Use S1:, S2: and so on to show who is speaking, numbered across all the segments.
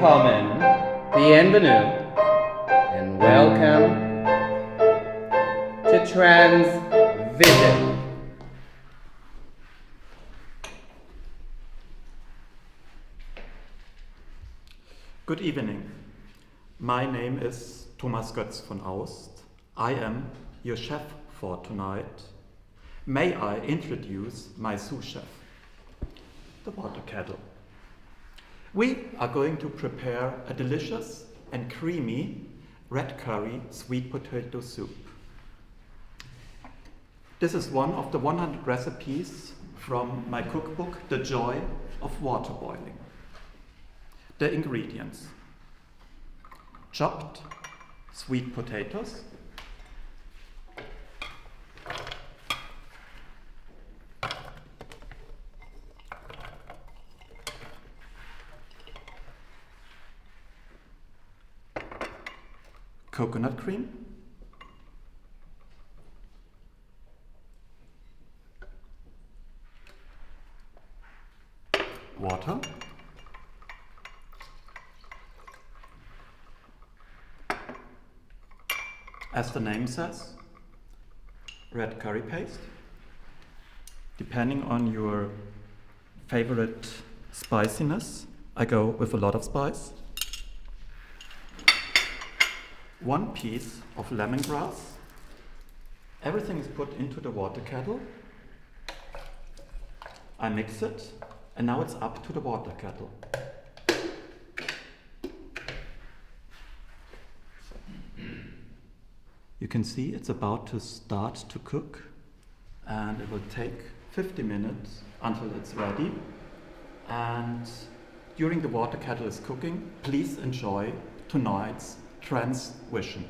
S1: willkommen, bienvenue, and welcome to TransVision.
S2: Good evening. My name is Götz von Aust. I am your chef for tonight. May I introduce my sous chef, the water kettle. We are going to prepare a delicious and creamy red curry sweet potato soup. This is one of the 100 recipes from my cookbook, The Joy of Water Boiling. The ingredients: chopped sweet potatoes, coconut cream, water, as the name says, red curry paste. Depending on your favorite spiciness, I go with a lot of spice. 1 piece of lemongrass. Everything is put into the water kettle. I mix it, and now it's up to the water kettle. You can see it's about to start to cook, and it will take 50 minutes until it's ready. And during the water kettle is cooking, please enjoy tonight's TransVision.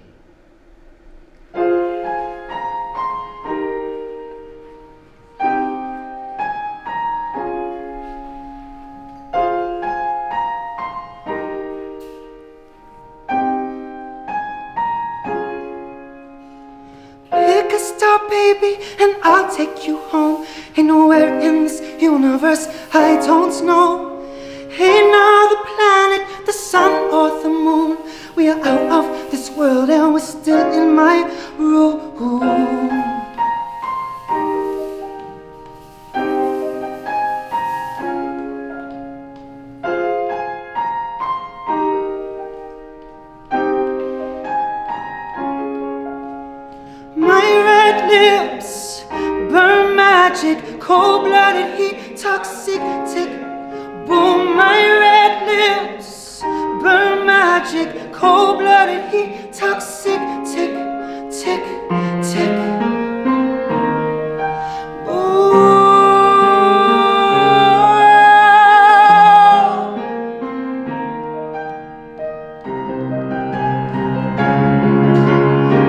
S3: Baby, and I'll take you home. Ain't nowhere in this universe I don't know. Ain't another planet, the sun or the moon. We are out of this world and we're still in my room. Cold-blooded heat, toxic tick. Boom, my red lips burn magic. Cold-blooded heat, toxic tick, tick, tick.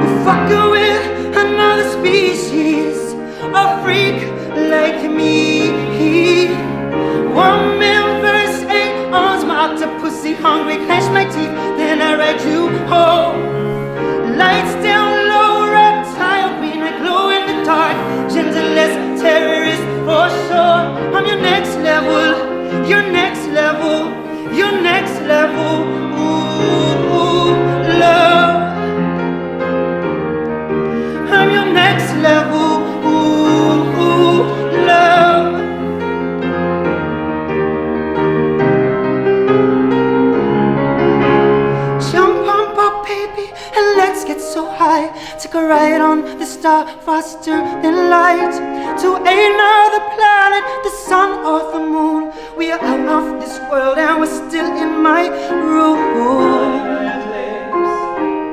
S3: You're fucking with another species, a freak like me. 1 million verse 8 arms, my octopusy hungry, clench my teeth, then I ride you home. Lights down low, reptile green, I glow in the dark, gentlest terrorist for sure. I'm your next level, your next level, your next level. Ooh, love. I'm your next level. Love. Jump on board, baby, and let's get so high. Take a ride on the star faster than light to another planet, the sun or the moon. We are out of this world and we're still in my room.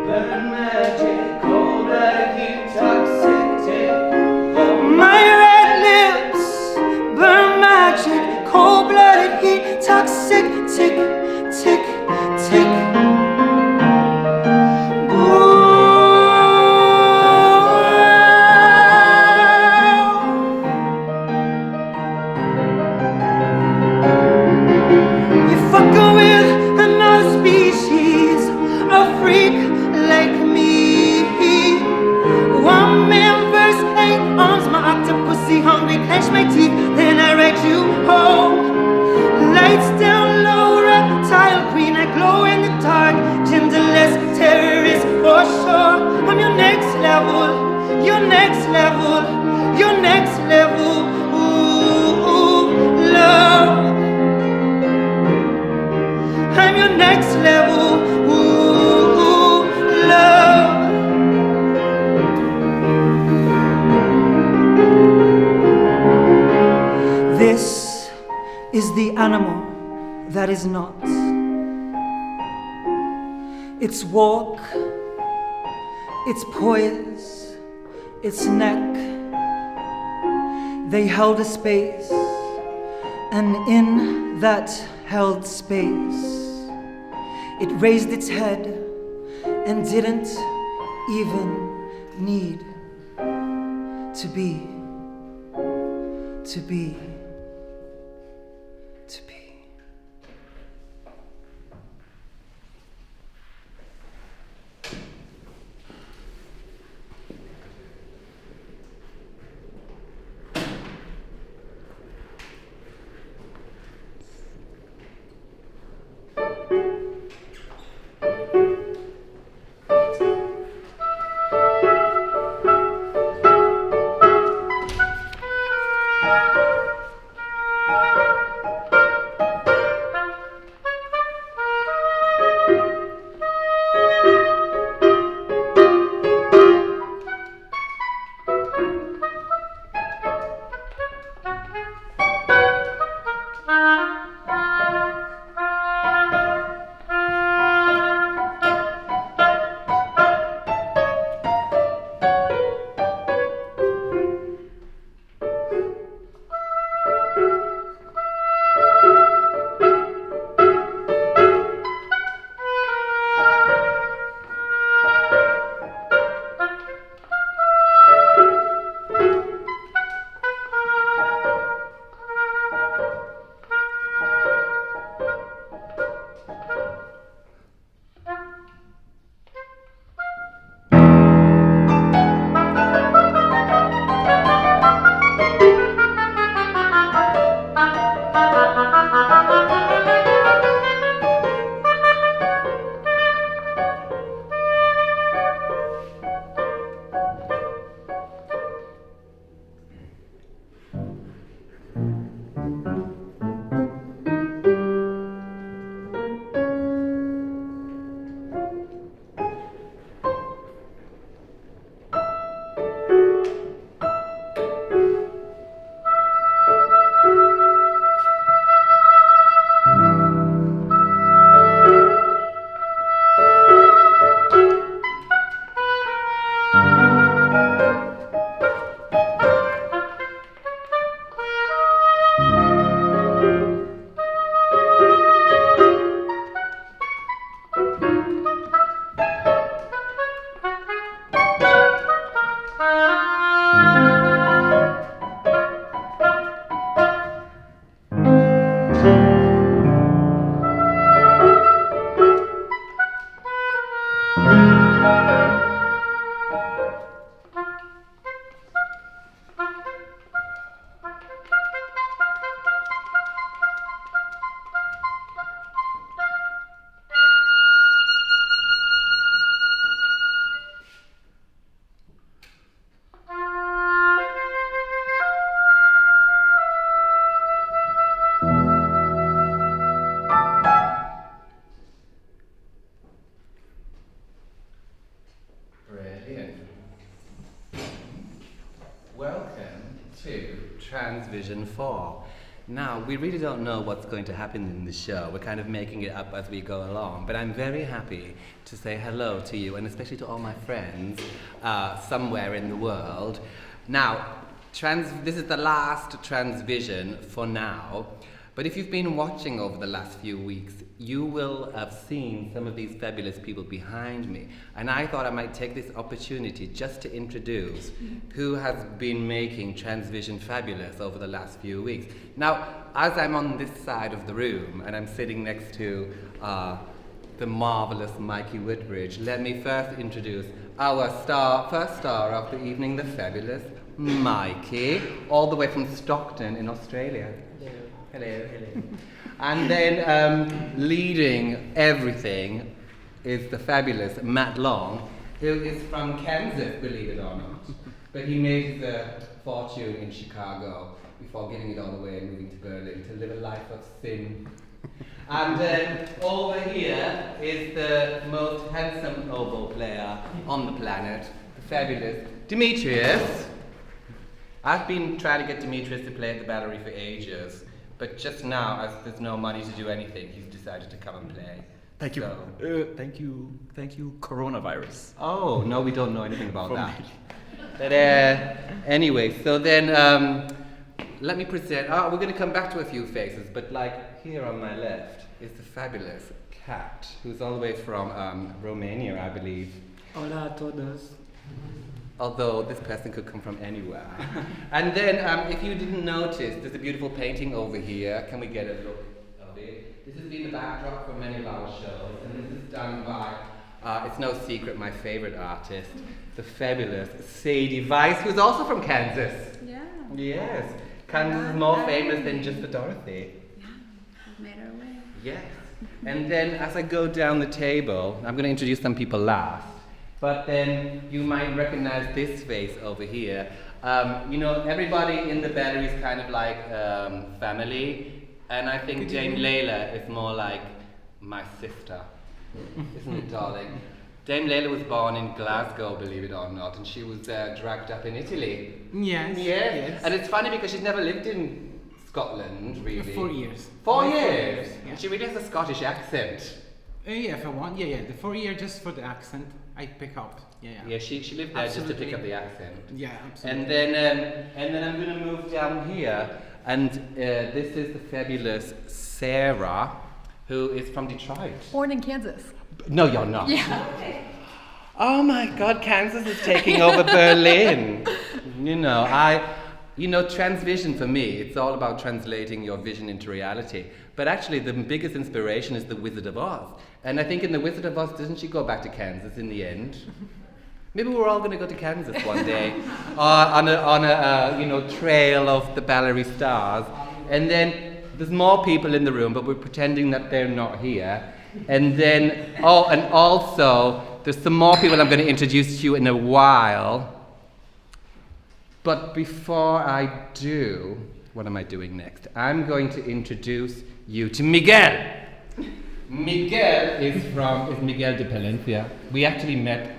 S3: Burn magic, cold-blooded heat, toxic tick. My red lips burn magic, cold-blooded heat, toxic tick, tick, tick. You're fucking with another species, a freak like me. 1 million verse 8 arms, my octopusy hungry, clench my teeth, then I ride you home. Lights down low, reptile green, I glow level. Ooh, love. I'm your next level. Ooh, love. This is the animal that is not. Its walk, its poise, its neck. They held a space, and in that held space, it raised its head and didn't even need to be.
S1: TransVision 4. Now, we really don't know what's going to happen in the show. We're kind of making it up as we go along. But I'm very happy to say hello to you, and especially to all my friends somewhere in the world. Now, this is the last TransVision for now. But if you've been watching over the last few weeks, you will have seen some of these fabulous people behind me. And I thought I might take this opportunity just to introduce who has been making TransVision fabulous over the last few weeks. Now, as I'm on this side of the room, and I'm sitting next to the marvelous Mikey Woodbridge, let me first introduce our first star of the evening, the fabulous Mikey, all the way from Stockton in Australia. Hello. And then leading everything is the fabulous Matt Long, who is from Kansas, believe it or not. But he made the fortune in Chicago before giving it all away and moving to Berlin to live a life of sin. And over here is the most handsome oboe player on the planet, the fabulous Demetrios. I've been trying to get Demetrios to play at the Ballery for ages, but just now, as there's no money to do anything, he's decided to come and play.
S4: Thank you.
S1: So-
S4: Thank you, coronavirus.
S1: Oh, no, we don't know anything about that. But anyway, so then let me present. We're going to come back to a few faces, but like here on my left is the fabulous Kat, who's all the way from Romania, I believe.
S3: Hola a todos.
S1: Although this person could come from anywhere. And then, if you didn't notice, there's a beautiful painting over here. Can we get a look of it? This has been the backdrop for many of our shows, and this is done by, it's no secret, my favorite artist, the fabulous Sadie Weis, who's also from Kansas.
S5: Yeah.
S1: Yes. Kansas is more famous than just the Dorothy.
S5: Yeah, we've made our way.
S1: Yes. And then as I go down the table, I'm going to introduce some people last. But then you might recognize this face over here. You know, everybody in the Ballery is kind of like family. And I think Dame Leyla is more like my sister. Isn't it, darling? Dame Leyla was born in Glasgow, believe it or not, and she was dragged up in Italy.
S3: Yes.
S1: Yes. And it's funny because she's never lived in Scotland, really.
S3: 4 years.
S1: 4 years?
S3: Yeah.
S1: And she really has a Scottish accent.
S3: Yeah, for one. Yeah. The 4 year just for the accent I pick up.
S1: Yeah, she lived there just to pick up the accent.
S3: Yeah, absolutely.
S1: And then I'm going to move down here, and this is the fabulous Sarah, who is from Detroit.
S5: Born in Kansas.
S1: No, you're not.
S5: Yeah.
S1: Oh my God, Kansas is taking over Berlin. You know, TransVision for me, it's all about translating your vision into reality. But actually, the biggest inspiration is The Wizard of Oz. And I think in The Wizard of Oz, doesn't she go back to Kansas in the end? Maybe we're all going to go to Kansas one day on a trail of the Ballery stars. And then there's more people in the room, but we're pretending that they're not here. And then, and also, there's some more people I'm going to introduce to you in a while. But before I do, what am I doing next? I'm going to introduce you to Miguel. Miguel is Miguel de Palencia. We actually met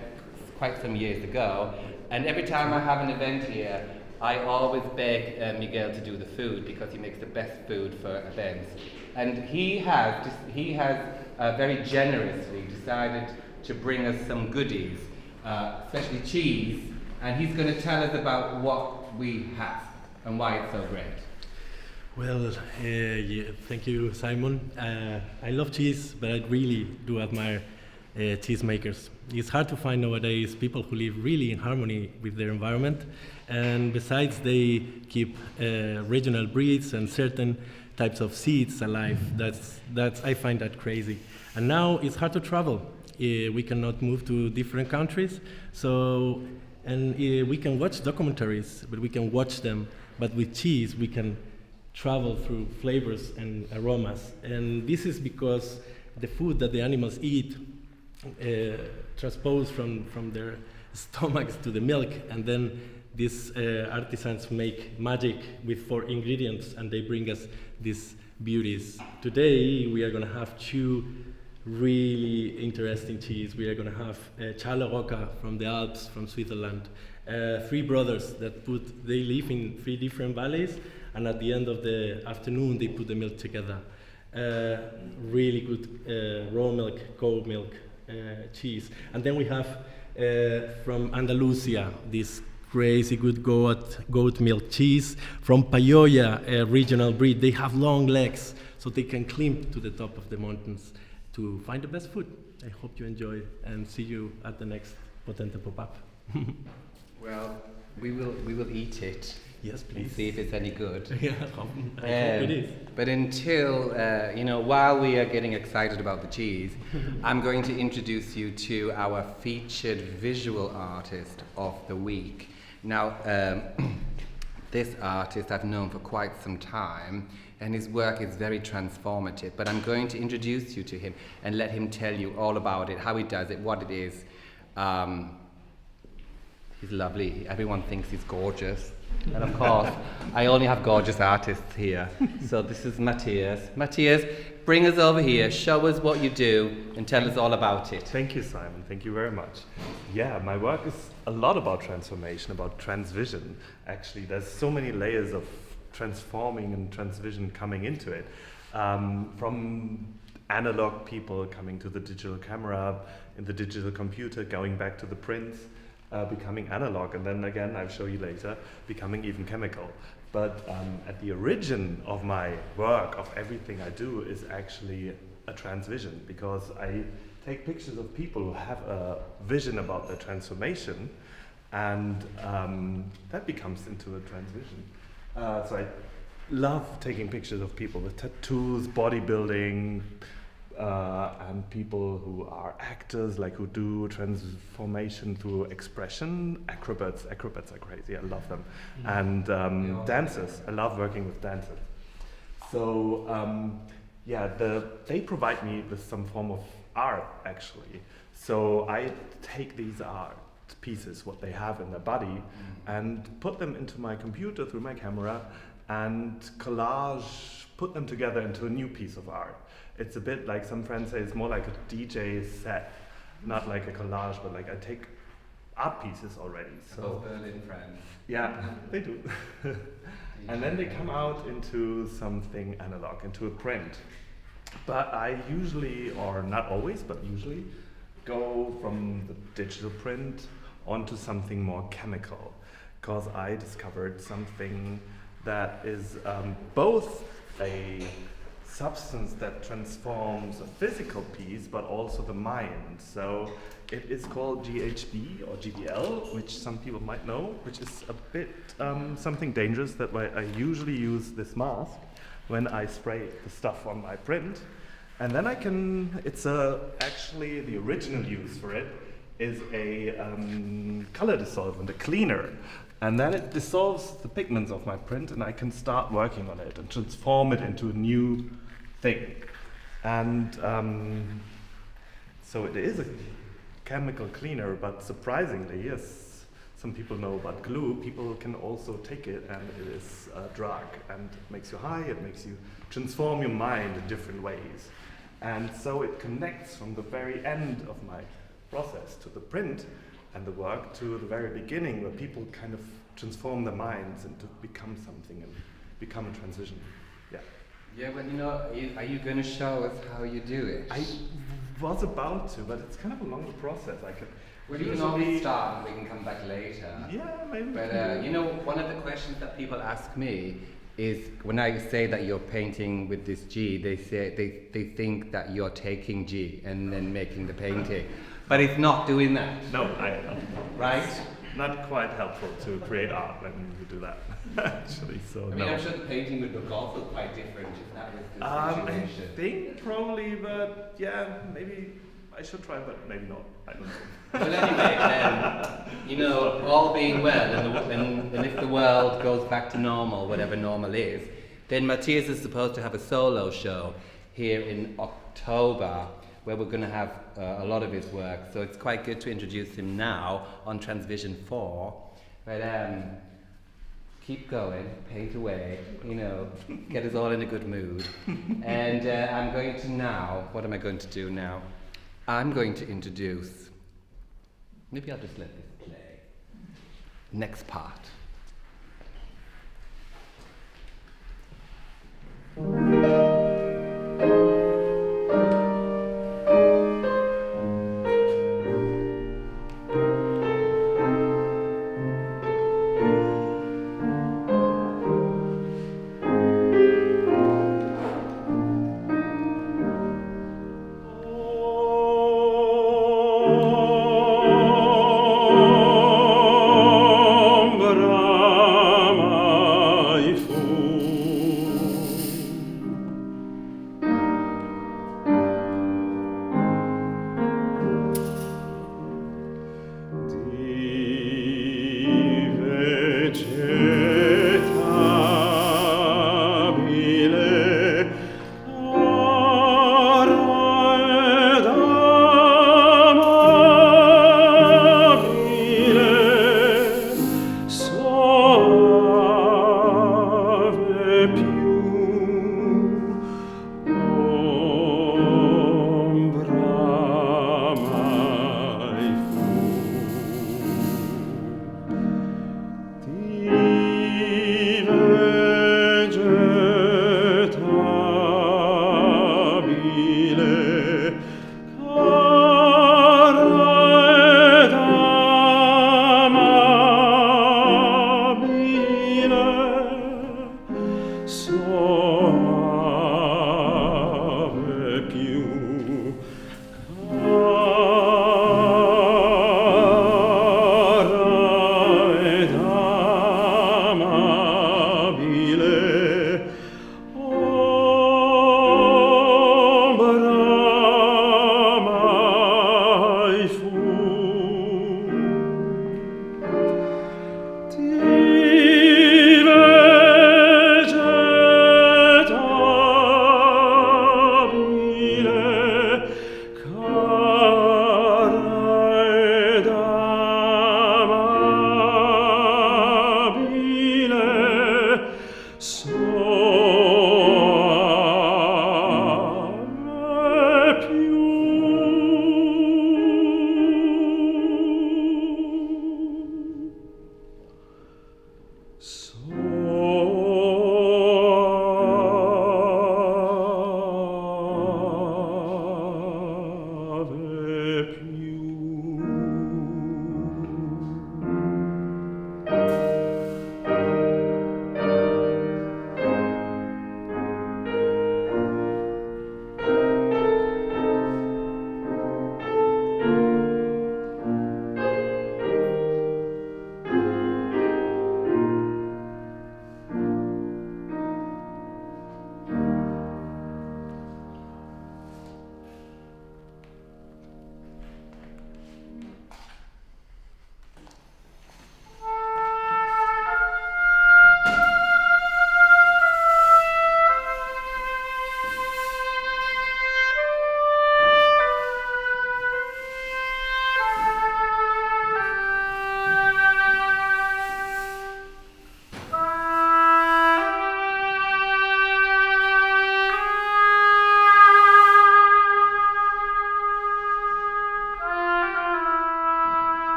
S1: quite some years ago, and every time I have an event here, I always beg Miguel to do the food because he makes the best food for events. And he has very generously decided to bring us some goodies, especially cheese, and he's going to tell us about what we have and why it's so great.
S6: Well, thank you, Simon. I love cheese, but I really do admire cheesemakers. It's hard to find nowadays people who live really in harmony with their environment, and besides they keep regional breeds and certain types of seeds alive. I find that crazy. And now it's hard to travel. We cannot move to different countries, and we can watch documentaries, but we can watch them. But with cheese, we can travel through flavors and aromas. And this is because the food that the animals eat transpose from their stomachs to the milk, and then these artisans make magic with 4 ingredients, and they bring us these beauties. Today we are going to have 2 really interesting cheese. We are going to have Charleroi from the Alps, from Switzerland. 3 brothers that they live in 3 different valleys, and at the end of the afternoon they put the milk together. Really good raw milk, cold milk cheese. And then we have from Andalusia this crazy good goat milk cheese. From Payoya, a regional breed. They have long legs, so they can climb to the top of the mountains to find the best food. I hope you enjoy, and see you at the next Potente pop-up.
S1: Well, we will eat it.
S6: Yes, please.
S1: And see if it's any good.
S6: Yeah, I hope it is.
S1: But until, while we are getting excited about the cheese, I'm going to introduce you to our featured visual artist of the week. Now, this artist I've known for quite some time, and his work is very transformative, but I'm going to introduce you to him and let him tell you all about it, how he does it, what it is. He's lovely. Everyone thinks he's gorgeous. And of course, I only have gorgeous artists here. So this is Mathias. Mathias, bring us over here, show us what you do, and tell us all about it.
S7: Thank you, Simon. Thank you very much. Yeah, my work is a lot about transformation, about TransVision. Actually, there's so many layers of transforming and TransVision coming into it. From analog people coming to the digital camera, in the digital computer, going back to the prints, becoming analog, and then again, I'll show you later, becoming even chemical. But at the origin of my work, of everything I do, is actually a TransVision, because I take pictures of people who have a vision about their transformation, and that becomes into a TransVision. So I love taking pictures of people with tattoos, bodybuilding, and people who are actors, like who do transformation through expression. Acrobats are crazy, I love them. And dancers, I love working with dancers. So yeah, they provide me with some form of art, actually. So I take these art pieces, what they have in their body, and put them into my computer through my camera, and collage, put them together into a new piece of art. It's a bit like, some friends say, it's more like a DJ set, not like a collage, but like I take art pieces already. So
S1: Berlin friends.
S7: yeah, they do. And then they come out into something analog, into a print. But I usually, or not always, but usually, go from the digital print onto something more chemical, because I discovered something that is both a substance that transforms a physical piece, but also the mind. So it is called GHB or GBL, which some people might know, which is a bit something dangerous. That why I usually use this mask when I spray the stuff on my print. And then I can, actually the original use for it is a color dissolvent, a cleaner. And then it dissolves the pigments of my print, and I can start working on it and transform it into a new thing. And so it is a chemical cleaner, but surprisingly, as some people know about glue, people can also take it, and it is a drug, and it makes you high, it makes you transform your mind in different ways. And so it connects from the very end of my process to the print and the work to the very beginning, where people kind of transform their minds and to become something and become a TransVision. Yeah.
S1: Yeah, well, you know, are you going to show us how you do it?
S7: I was about to, but it's kind of a longer process. I could.
S1: Well, you can always start and we can come back later.
S7: Yeah, maybe.
S1: But you know, one of the questions that people ask me is, when I say that you're painting with this G, they say they think that you're taking G and then making the painting. But it's not doing that.
S7: No, I know.
S1: Right?
S7: Not quite helpful to create art when you do that, actually. So
S1: I mean, I'm sure the painting would look also quite different if that was the
S7: I
S1: situation.
S7: think probably, but yeah, maybe I should try, but maybe not. I don't know.
S1: Well, anyway, you know, all being well, and if the world goes back to normal, whatever normal is, then Mathias is supposed to have a solo show here in October, where we're going to have a lot of his work. So it's quite good to introduce him now on TransVision 4. But keep going, paint away, you know, get us all in a good mood. And I'm going to now, what am I going to do now? I'm going to introduce, maybe I'll just let this play. Next part.
S3: Ombra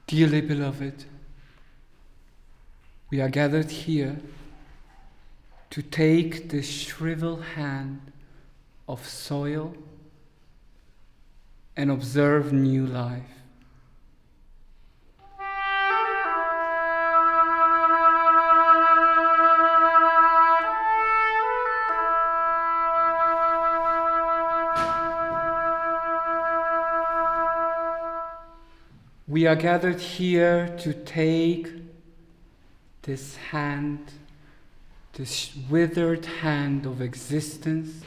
S8: Dearly beloved, we are gathered here to take the shriveled hand of soil and observe new life. We are gathered here to take this hand, this withered hand of existence,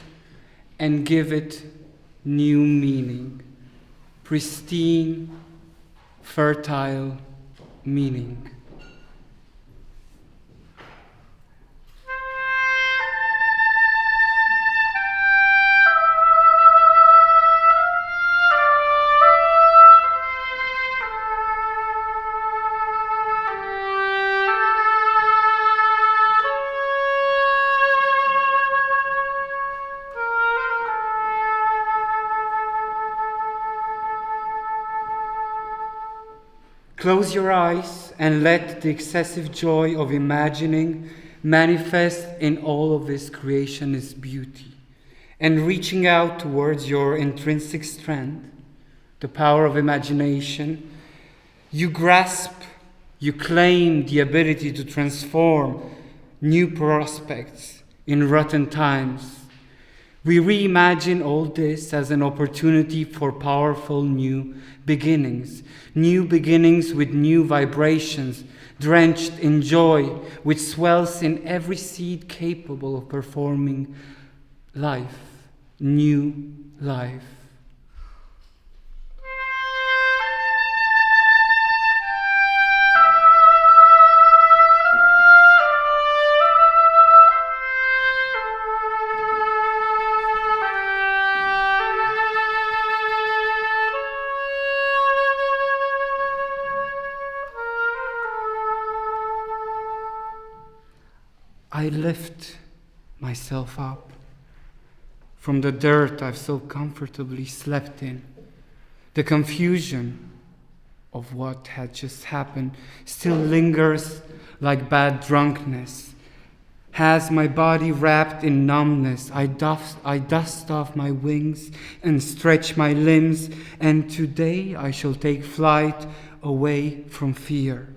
S8: and give it new meaning, pristine, fertile meaning. Close your eyes and let the excessive joy of imagining manifest in all of this creationist beauty. And reaching out towards your intrinsic strength, the power of imagination, you grasp, you claim the ability to transform new prospects in rotten times. We reimagine all this as an opportunity for powerful new beginnings with new vibrations, drenched in joy, which swells in every seed capable of performing life, new life. I lift myself up from the dirt I've so comfortably slept in. The confusion of what had just happened still lingers like bad drunkenness. Has my body wrapped in numbness, I dust off my wings and stretch my limbs, and today I shall take flight away from fear,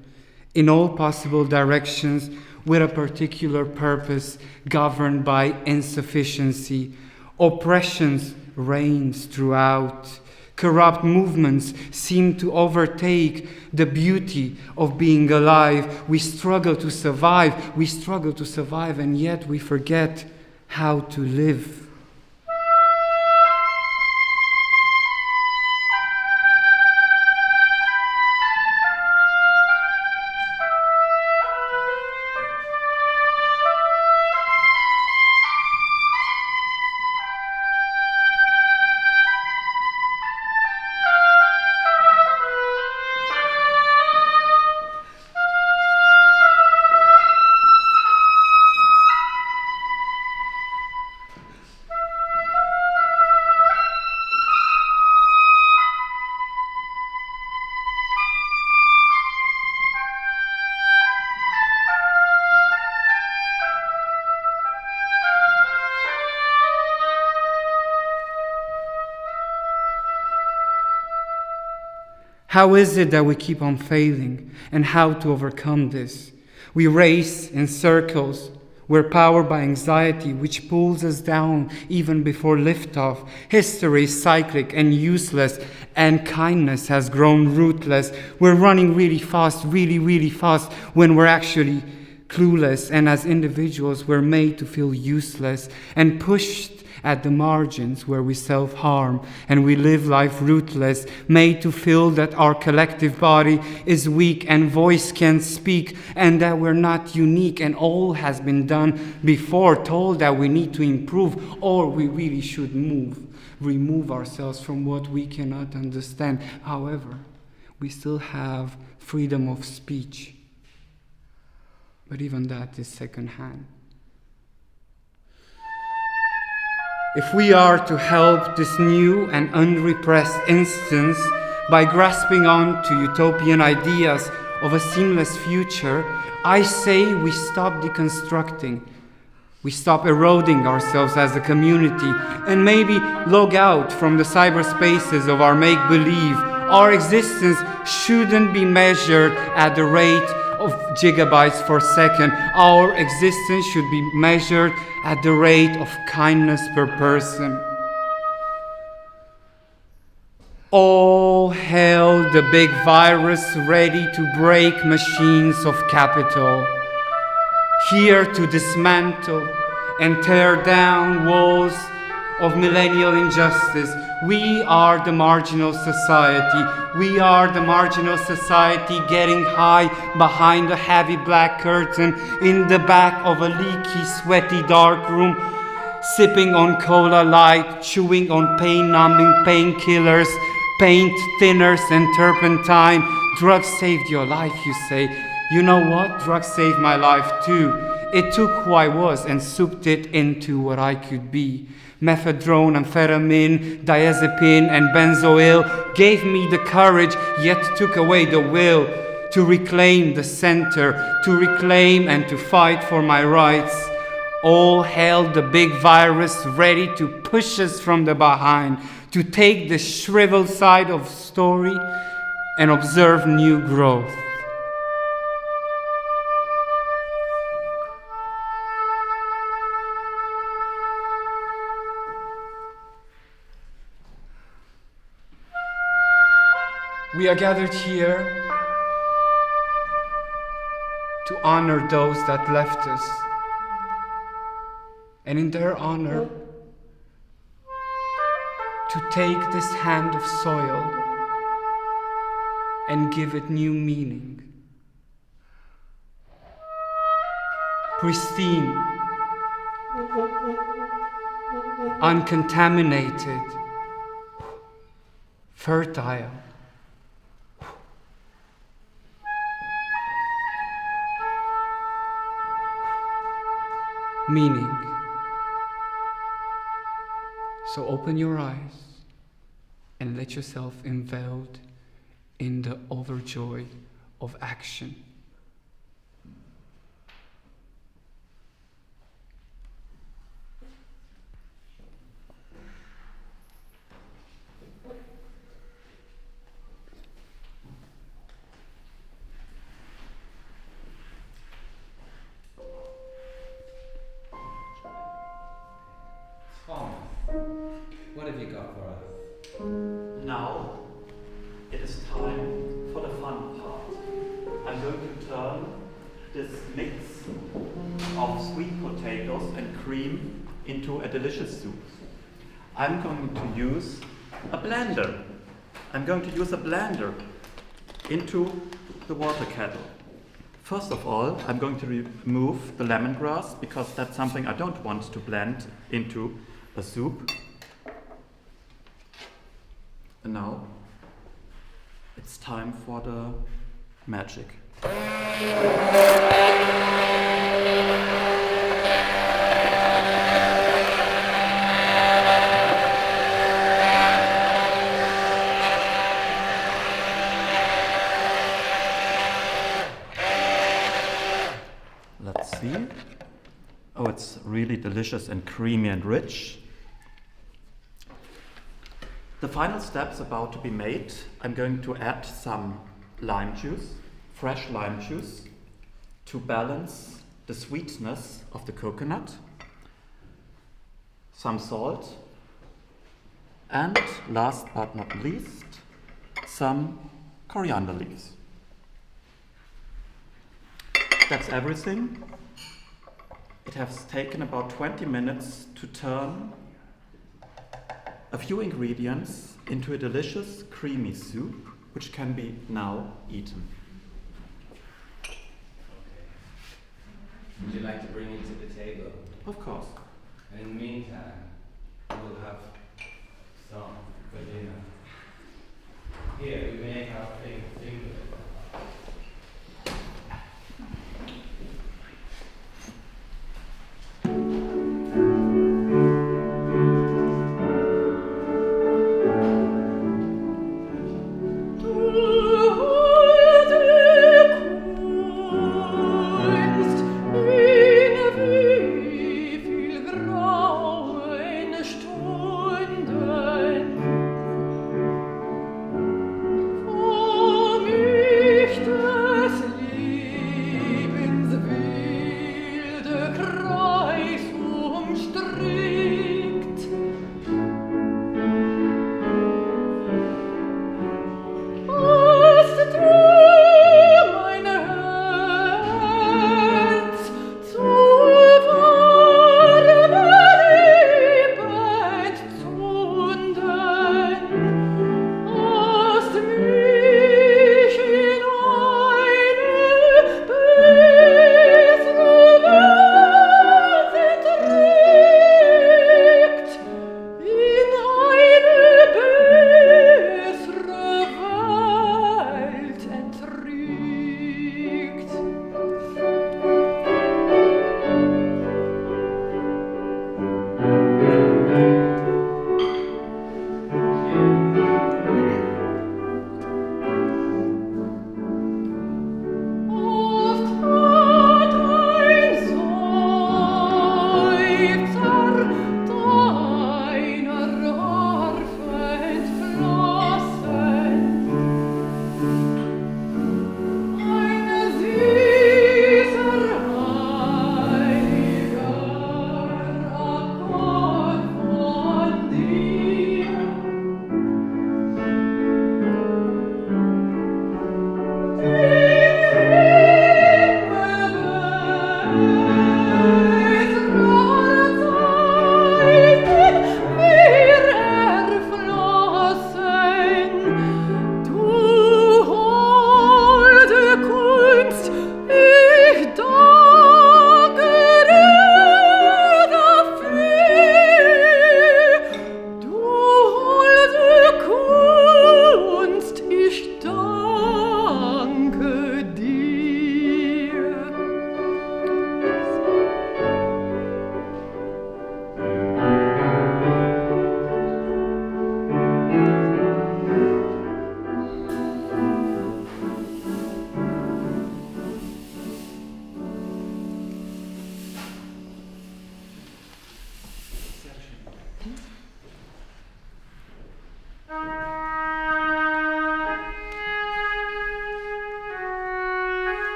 S8: in all possible directions, with a particular purpose, governed by insufficiency. Oppressions reigns throughout Corrupt movements seem to overtake the beauty of being alive. We struggle to survive, and yet we forget how to live. How is it that we keep on failing, and how to overcome this? We race in circles. We're powered by anxiety, which pulls us down even before liftoff. History is cyclic and useless, and kindness has grown rootless. We're running really fast, really fast, when we're actually clueless, and as individuals, we're made to feel useless and pushed at the margins where we self-harm and we live life rootless, made to feel that our collective body is weak and voice can't speak, and that we're not unique and all has been done before, told that we need to improve or we really should remove ourselves from what we cannot understand. However, we still have freedom of speech, but even that is secondhand. If we are to help this new and unrepressed instance by grasping on to utopian ideas of a seamless future, I say we stop deconstructing, we stop eroding ourselves as a community, and maybe log out from the cyberspaces of our make-believe. Our existence shouldn't be measured at the rate of gigabytes per second. Our existence should be measured at the rate of kindness per person. All hail the big virus ready to break machines of capital, here to dismantle and tear down walls of millennial injustice. We are the marginal society. We are the marginal society getting high behind a heavy black curtain in the back of a leaky, sweaty, dark room, sipping on cola light, chewing on pain-numbing painkillers, paint thinners and turpentine. Drugs saved your life, you say. You know what? Drugs saved my life too. It took who I was and souped it into what I could be. Methadone, amphetamine, diazepam, and benzoyl gave me the courage, yet took away the will to reclaim the center, to reclaim and to fight for my rights. All hail the big virus ready to push us from the behind, to take the shriveled side of story and observe new growth. We are gathered here to honor those that left us, and in their honor, to take this hand of soil and give it new meaning. Pristine, uncontaminated, fertile. Meaning. So open your eyes and let yourself enveloped in the overjoy of action.
S1: What have you got for us?
S2: Now I'm going to turn this mix of sweet potatoes and cream into a delicious soup. I'm going to use a blender. I'm going to use a blender into the water kettle. First of all, I'm going to remove the lemongrass because that's something I don't want to blend into a soup. And now it's time for the magic. Let's see. Oh, it's really delicious and creamy and rich. The final step's about to be made. I'm going to add some lime juice, fresh lime juice, to balance the sweetness of the coconut, some salt, and last but not least, some coriander leaves. That's everything. It has taken about 20 minutes to turn a few ingredients into a delicious creamy soup, which can be now eaten.
S1: Would you like to bring it to the table?
S2: Of course.
S1: And in the meantime, we'll have some for dinner. Here, we make our thing with it.
S9: For me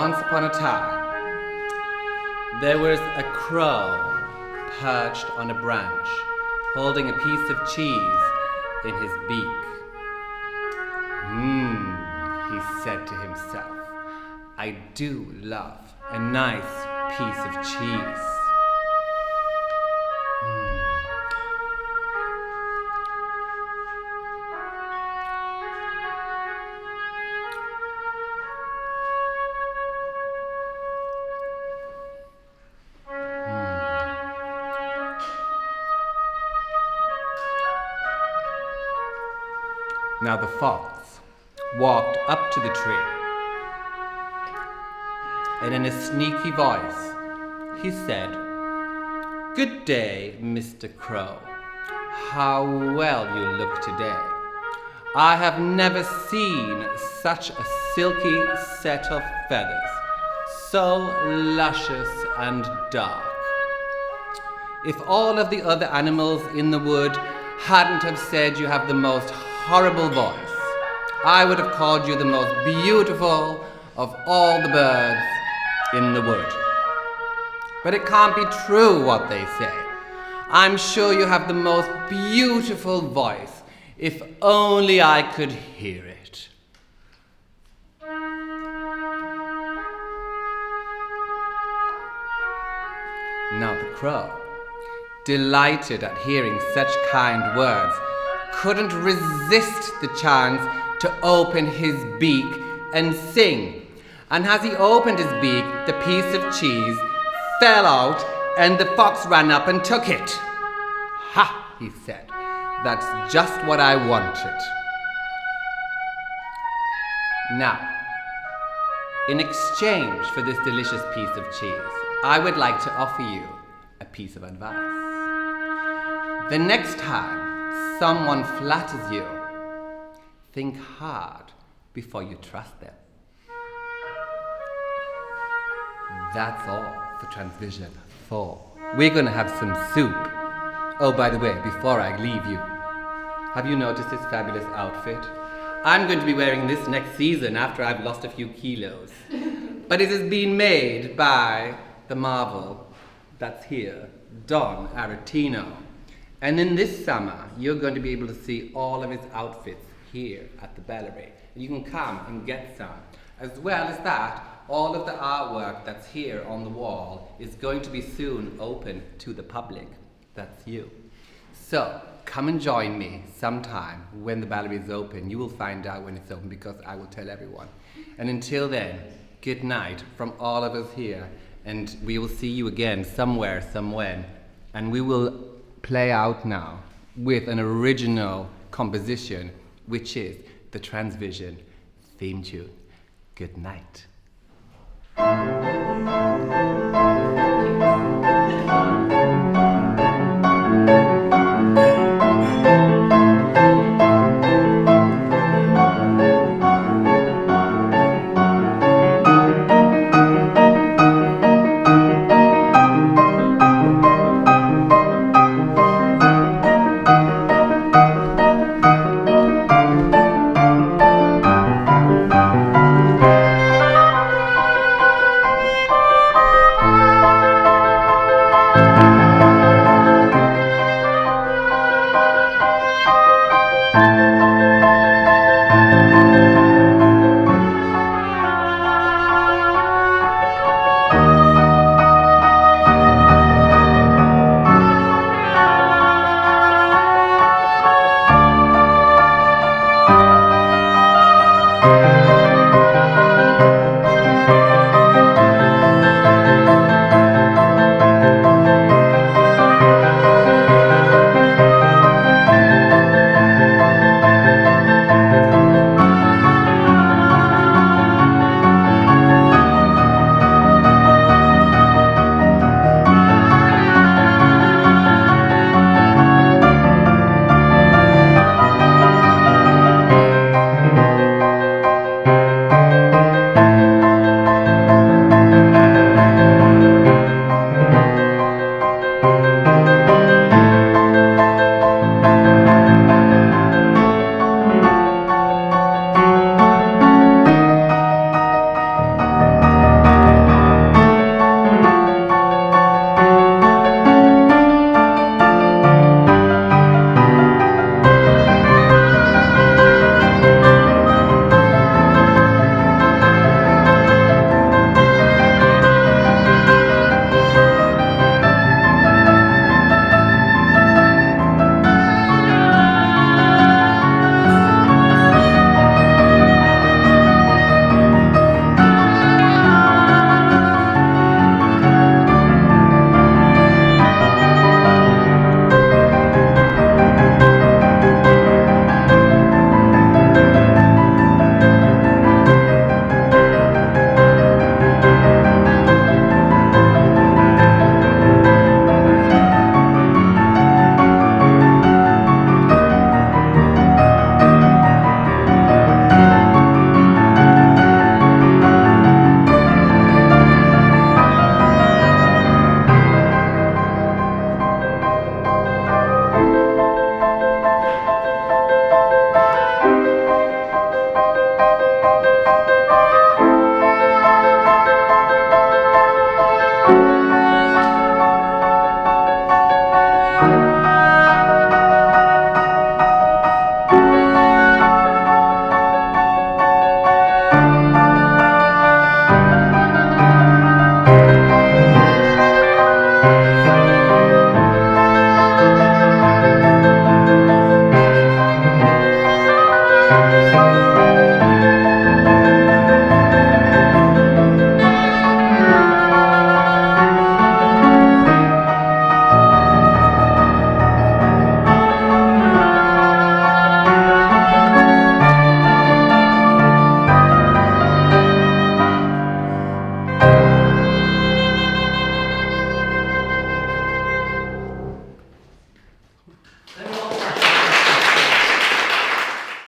S1: Once upon a time, there was a crow perched on a branch, holding a piece of cheese in his beak. He said to himself, I do love a nice piece of cheese. Now the fox walked up to the tree, and in a sneaky voice, he said, Good day, Mr. Crow. How well you look today. I have never seen such a silky set of feathers, so luscious and dark. If all of the other animals in the wood hadn't have said you have the most horrible voice, I would have called you the most beautiful of all the birds in the wood. But it can't be true what they say. I'm sure you have the most beautiful voice, if only I could hear it. Now the crow, delighted at hearing such kind words, couldn't resist the chance to open his beak and sing. And as he opened his beak, the piece of cheese fell out and the fox ran up and took it. Ha, he said, that's just what I wanted. Now, in exchange for this delicious piece of cheese, I would like to offer you a piece of advice. The next time someone flatters you, think hard before you trust them. That's all for TransVision 4. We're going to have some soup. Oh, by the way, before I leave you, have you noticed this fabulous outfit? I'm going to be wearing this next season after I've lost a few kilos. But it has been made by the marvel that's here, Don Aretino. And in this summer, you're going to be able to see all of his outfits here at the Ballery. You can come and get some. As well as that, all of the artwork that's here on the wall is going to be soon open to the public. That's you. So, come and join me sometime when the Ballery is open. You will find out when it's open because I will tell everyone. And until then, good night from all of us here. And we will see you again somewhere, somewhen. And we will play out now with an original composition, which is the TransVision theme tune. Good night.